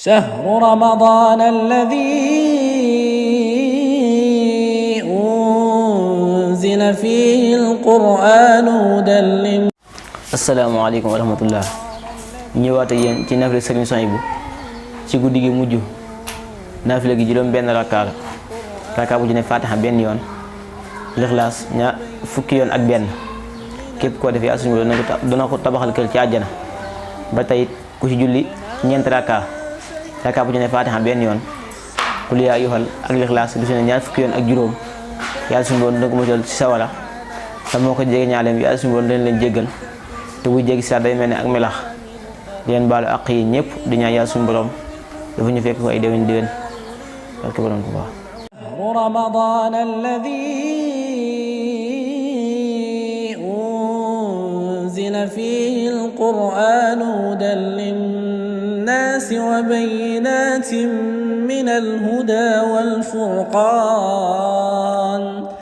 شهر رمضان الذي أنزل فيه القرآن هدى للناس. asalaamaaleykum wa rahmatullah. ñëwaat ak yéen ci naafila Sëriñ Souhaïbou ci guddi gi mujj. naafila gi juróom benn rakka bu ci ne Fatiha benn yoon, Lixlaas fukki yoon ak benn. képp koo defee suñu dana ko tabaxal kër ci àjjana. ba tey ku ci julli ñeent rakka bu ci ne Fatiha benn yoon, Qul yaa ayyuhal ak Lixlaas du ci ne ñaar fukki yoon ak juróom. yàlla suñu borom dina ko musal ci sawara te moo ko jege ñaaleem yàlla suñu borom dina leen jéggal te bu jéggi sax day mel ne ak melax. di leen baalu àq yi ñëpp di ñaan yàlla suñu borom dafa ñu fekk ko ay déwén barke borom bu baax. رمضان الذي أنزل فيه القرآن هدى للناس وبينات من الهدى والفرقان